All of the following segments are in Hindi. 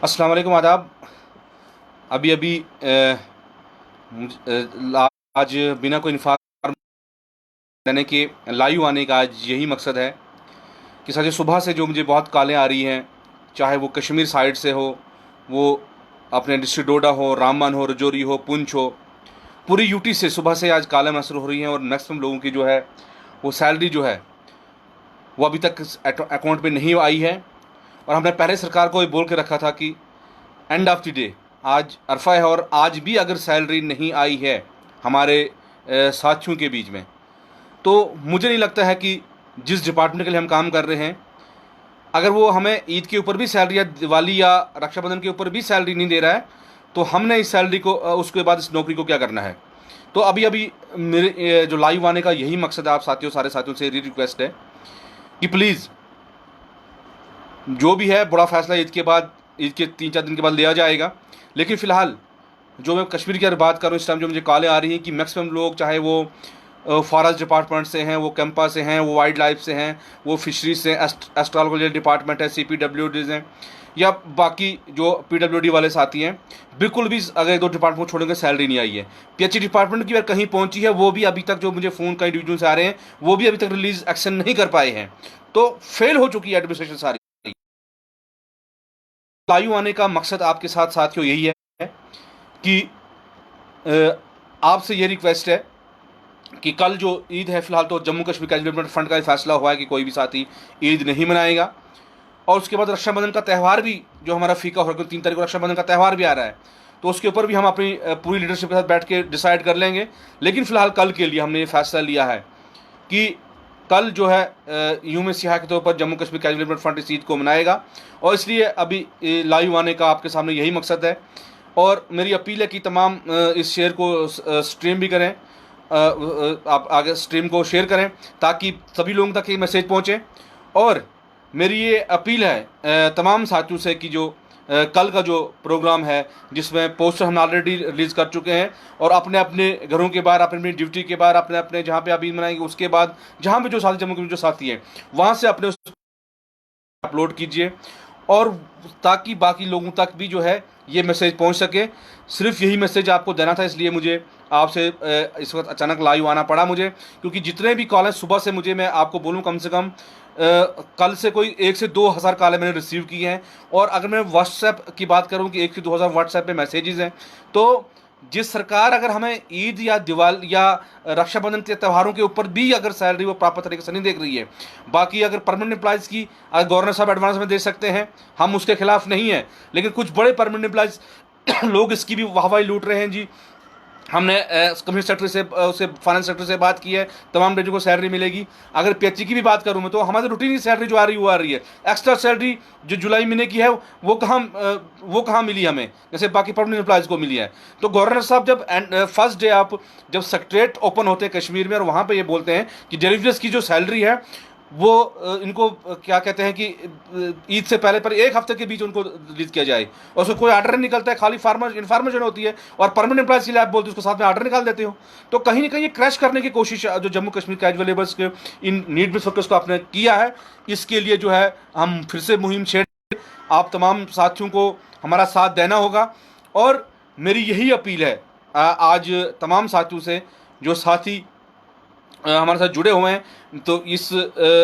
अस्सलाम वालेकुम, आदाब। अभी अभी आज बिना कोई इन्फॉर्म यानी कि लाइव आने का आज यही मकसद है कि सर सुबह से जो मुझे बहुत कॉलें आ रही हैं, चाहे वो कश्मीर साइड से हो, वो अपने डिस्ट्रिक्ट डोडा हो, रामबन हो, रजौरी हो, पुंछ हो, पूरी यूटी से सुबह से आज कॉलें मसरूफ़ हो रही हैं। और मैक्सिमम लोगों की जो है वो सैलरी जो है वो अभी तक अकाउंट में नहीं आई है। और हमने पहले सरकार को ये बोल के रखा था कि एंड ऑफ द डे आज अरफा है और आज भी अगर सैलरी नहीं आई है हमारे साथियों के बीच में, तो मुझे नहीं लगता है कि जिस डिपार्टमेंट के लिए हम काम कर रहे हैं, अगर वो हमें ईद के ऊपर भी सैलरी या दिवाली या रक्षाबंधन के ऊपर भी सैलरी नहीं दे रहा है, तो हमने इस सैलरी को उसके बाद इस नौकरी को क्या करना है। तो अभी अभी मेरे जो लाइव आने का यही मकसद है। आप साथियों, सारे साथियों से रिक्वेस्ट है कि प्लीज़ जो भी है बड़ा फैसला ईद के बाद, ईद के 3-4 दिन के बाद लिया जाएगा। लेकिन फ़िलहाल जो मैं कश्मीर की अगर बात करूँ, इस टाइम जो मुझे कॉलें आ रही हैं कि मैक्सिमम लोग, चाहे वो फॉरेस्ट डिपार्टमेंट से हैं, वो कैंपा से हैं, वो वाइल्ड लाइफ से हैं, वो फिशरीज से, एस्ट्रोलॉजी डिपार्टमेंट है, CPWDs हैं, या बाकी जो PWD वाले साथी हैं, बिल्कुल भी अगर 2 डिपार्टमेंट को छोड़ेंगे सैलरी नहीं आई है। PH डिपार्टमेंट की अगर कहीं पहुंची है, वो भी अभी तक, जो मुझे फ़ोन कई डिवीजन से आ रहे हैं, वो भी अभी तक रिलीज एक्शन नहीं कर पाए हैं। तो फेल हो चुकी है एडमिनिस्ट्रेशन सारी। लाइव आने का मकसद आपके साथ साथियों यही है कि आपसे ये रिक्वेस्ट है कि कल जो ईद है, फ़िलहाल तो Jammu Kashmir casual development fund का फैसला हुआ है कि कोई भी साथी ईद नहीं मनाएगा। और उसके बाद रक्षाबंधन का त्यौहार भी जो हमारा फीका हो रहा है, 3 तारीख को रक्षाबंधन का त्यौहार भी आ रहा है, तो उसके ऊपर भी हम अपनी पूरी लीडरशिप के साथ बैठ के डिसाइड कर लेंगे। लेकिन फ़िलहाल कल के लिए हमने ये फैसला लिया है कि कल जो है यूम सियाह के तौर पर Jammu Kashmir casual development fund इस ईद को मनाएगा। और इसलिए अभी लाइव आने का आपके सामने यही मकसद है। और मेरी अपील है कि तमाम इस शेयर को स्ट्रीम भी करें, आप आगे स्ट्रीम को शेयर करें ताकि सभी लोगों तक ये मैसेज पहुँचे। और मेरी ये अपील है तमाम साथियों से कि जो कल का जो प्रोग्राम है, जिसमें पोस्टर हम ऑलरेडी रिलीज़ कर चुके हैं, और अपने अपने घरों के बाहर, अपने अपनी ड्यूटी के बाहर, अपने अपने जहाँ पे आप ईद मनाएंगे उसके बाद, जहाँ भी जो साथी जम्मू कश्मीर जो साथी हैं, वहाँ से अपने अपलोड कीजिए, और ताकि बाकी लोगों तक भी जो है ये मैसेज पहुंच सके। सिर्फ यही मैसेज आपको देना था, इसलिए मुझे आपसे इस वक्त अचानक लाइव आना पड़ा मुझे, क्योंकि जितने भी कॉल हैं सुबह से, मुझे, मैं आपको बोलूं, कम से कम कल से कोई 1 से 2 हज़ार कॉलें मैंने रिसीव की हैं। और अगर मैं व्हाट्सएप की बात करूं कि 1 से 2 हज़ार व्हाट्सएप पे मैसेजेस हैं। तो जिस सरकार अगर हमें ईद या दिवाली या रक्षाबंधन के त्योहारों के ऊपर भी अगर सैलरी वो प्रॉपर तरीके से नहीं देख रही है, बाकी अगर परमानेंट एम्प्लॉयज़ की अगर गवर्नर साहब एडवांस में दे सकते हैं, हम उसके खिलाफ नहीं हैं। लेकिन कुछ बड़े परमानेंट एम्प्लॉयज़ लोग इसकी भी वाहवाही लूट रहे हैं जी। हमने कम्युनिस्ट सेक्टर से, उससे फाइनेंस सेक्टर से बात की है, तमाम बच्चों को सैलरी मिलेगी। अगर PH की भी बात करूँ मैं, तो हमारी रूटीन की सैलरी जो आ रही है वो आ रही है। एक्स्ट्रा सैलरी जो जुलाई महीने की है वो कहाँ मिली हमें, जैसे बाकी परमानेंट एम्प्लॉयज़ को मिली है। तो गवर्नर साहब जब फर्स्ट डे आप जब सेक्रेटरीट ओपन होते हैं कश्मीर में, और वहाँ पर ये बोलते हैं कि डेलीवेटर्स की जो सैलरी है वो इनको क्या कहते हैं कि ईद से पहले पर 1 हफ्ते के बीच उनको रिलीज किया जाए, और उसको कोई ऑर्डर नहीं निकलता है, खाली फार्मर इन्फॉर्मेशन होती है। और परमानेंट एम्प्लॉयज के लिए आप बोलते हो उसको साथ में ऑर्डर निकाल देते हो। तो कहीं ना कहीं ये क्रैश करने की कोशिश जो जम्मू कश्मीर कैजुअल लेबर्स के इन नीड बेस्ड वर्कर्स को आपने किया है, इसके लिए जो है हम फिर से मुहिम छेड़, आप तमाम साथियों को हमारा साथ देना होगा। और मेरी यही अपील है आज तमाम साथियों से, जो साथी हमारे साथ जुड़े हुए हैं। तो इस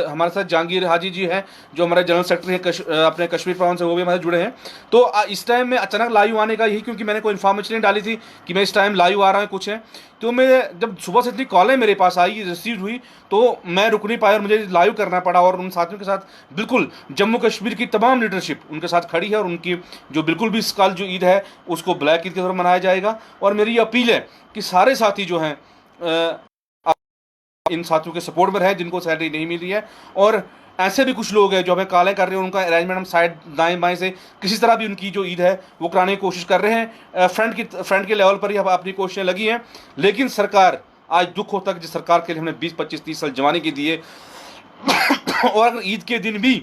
हमारे साथ जहांगीर हाजी जी हैं, जो हमारे जनरल सेक्रेटरी हैं अपने कश्मीर प्रांत से, वो भी हमारे जुड़े हैं। तो इस टाइम में अचानक लाइव आने का यही, क्योंकि मैंने कोई इन्फॉर्मेशन नहीं डाली थी कि मैं इस टाइम लाइव आ रहा हूँ कुछ है। तो मैं जब सुबह से इतनी कॉलें मेरे पास आई, रिसीव हुई, तो मैं रुक नहीं पाया और मुझे लाइव करना पड़ा। और उन साथियों के साथ बिल्कुल जम्मू कश्मीर की तमाम लीडरशिप उनके साथ खड़ी है, और उनकी जो बिल्कुल भी इस कल जो ईद है उसको ब्लैक ईद के तौर पर मनाया जाएगा। और मेरी ये अपील है कि सारे साथी जो हैं इन साथियों के सपोर्ट में है जिनको सैलरी नहीं मिल रही है। और ऐसे भी कुछ लोग हैं जो हमें कॉलें कर रहे हैं, उनका अरेंजमेंट हम साइड दाएं बाएं से किसी तरह भी उनकी जो ईद है वो कराने की कोशिश कर रहे हैं। फ्रंट के लेवल पर ही अब अपनी कोशिशें लगी हैं। लेकिन सरकार, आज दुख होता है कि जिस सरकार के लिए हमने 20, 25, 30 साल जवानी की दी है, और अगर ईद के दिन भी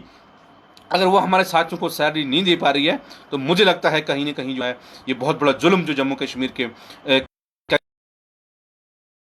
अगर वो हमारे साथियों को सैलरी नहीं दे पा रही है, तो मुझे लगता है कहीं ना कहीं जो है ये बहुत बड़ा जुल्म जो जम्मू कश्मीर के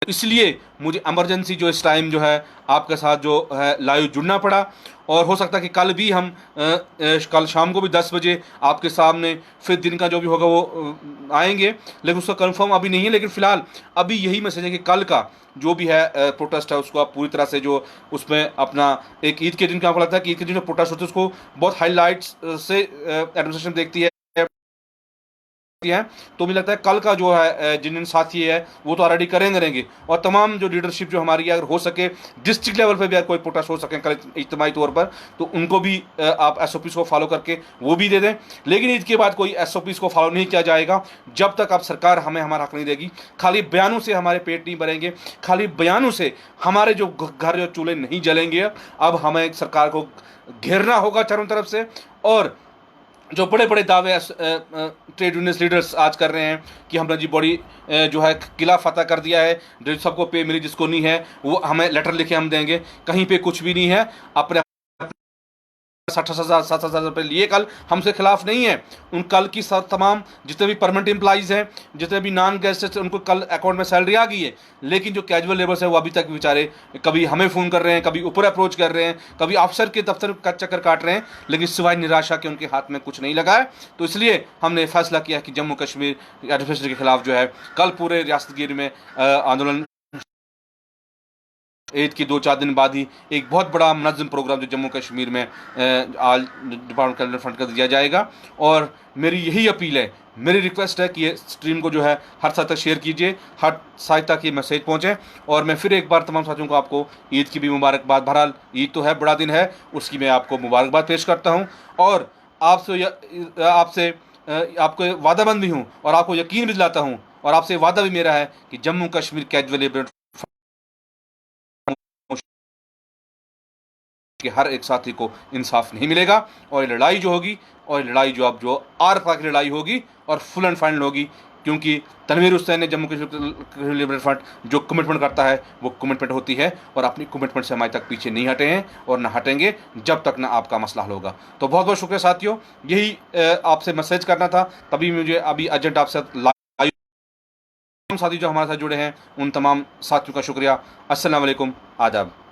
इसलिए मुझे इमरजेंसी जो इस टाइम जो है आपके साथ जो है लाइव जुड़ना पड़ा। और हो सकता है कि कल भी हम कल शाम को भी 10 बजे आपके सामने फिर दिन का जो भी होगा वो आएंगे, लेकिन उसका कंफर्म अभी नहीं है। लेकिन फिलहाल अभी यही मैसेज है कि कल का जो भी है प्रोटेस्ट है उसको आप पूरी तरह से जो उसमें अपना एक ईद के दिन का आपको लगता है कि ईद के दिन जो प्रोटेस्ट होते हैं उसको बहुत हाईलाइट्स से एडमिनिस्ट्रेशन देखती है, तो मुझे लगता है कल का जो है जिन जिन साथी है वो तो ऑलरेडी करेंगे। और तमाम जो लीडरशिप जो हमारी है, अगर हो सके डिस्ट्रिक्ट लेवल पर भी अगर कोई प्रोटेस्ट हो सके कल इज्तिमाई तौर पर, तो उनको भी आप एसओपीज़ को फॉलो करके वो भी दे दें। लेकिन ईद के बाद कोई एसओपीज़ को फॉलो नहीं किया जाएगा जब तक आप सरकार हमें हमारा हक नहीं देगी। खाली बयानों से हमारे पेट नहीं भरेंगे, खाली बयानों से हमारे जो घर जो चूल्हे नहीं जलेंगे। अब हमें सरकार को घेरना होगा चारों तरफ से। और जो बड़े बड़े दावे ट्रेड यूनियन लीडर्स आज कर रहे हैं कि हमने जी बड़ी जो है किला फतह कर दिया है, जो सबको पे मिली जिसको नहीं है वो हमें लेटर लिखे हम देंगे, कहीं पे कुछ भी नहीं है। अपने 60,000 7,000 रुपये लिए कल हमसे खिलाफ नहीं है। उन कल की तमाम जितने भी परमानेंट एम्प्लॉइज हैं, जितने भी नॉन गेस्टेड, उनको कल अकाउंट में सैलरी आ गई है। लेकिन जो कैजुअल लेबर्स है वो अभी तक बेचारे कभी हमें फ़ोन कर रहे हैं, कभी ऊपर अप्रोच कर रहे हैं, कभी अफसर के दफ्तर का चक्कर काट रहे हैं, लेकिन सिवाय निराशा के उनके हाथ में कुछ नहीं लगा है। तो इसलिए हमने फैसला किया कि जम्मू कश्मीर एडमिनिस्ट्रेशन के खिलाफ जो है कल पूरे रियासतगिरी में आंदोलन, ईद की 2-4 दिन बाद ही एक बहुत बड़ा मुनज़्ज़म प्रोग्राम जो जम्मू कश्मीर में आज डिपार्टमेंट कैलेंडर फंड कर दिया जाएगा। और मेरी यही अपील है, मेरी रिक्वेस्ट है कि ये स्ट्रीम को जो है हर साथ तक शेयर कीजिए, हर साथ तक ये मैसेज पहुँचे। और मैं फिर एक बार तमाम साथियों को आपको ईद की भी मुबारकबाद, बहरहाल ईद तो है, बड़ा दिन है, उसकी मैं आपको मुबारकबाद पेश करता हूँ। और आपसे आपको वादाबंद भी हूँ और आपको यकीन भी दिलाता हूँ, और आपसे वादा भी मेरा है कि जम्मू कश्मीर कैजुअल लेबर कि हर एक साथी को इंसाफ नहीं मिलेगा। और ये लड़ाई जो होगी, और ये लड़ाई जो अब जो आर पार की लड़ाई होगी और फुल एंड फाइनल होगी, क्योंकि तनवीर हुसैन ने जम्मू कश्मीर लिबरेशन फ्रंट जो कमिटमेंट करता है वो कमिटमेंट होती है, और अपनी कमिटमेंट से हमारे तक पीछे नहीं हटे हैं और ना हटेंगे जब तक ना आपका मसला हल होगा। तो बहुत बहुत शुक्रिया साथियों, यही आपसे मैसेज करना था, तभी मुझे अभी अर्जेंट आपसे साथी जो हमारे साथ जुड़े हैं उन तमाम साथियों का शुक्रिया। अस्सलाम वालेकुम, आदाब।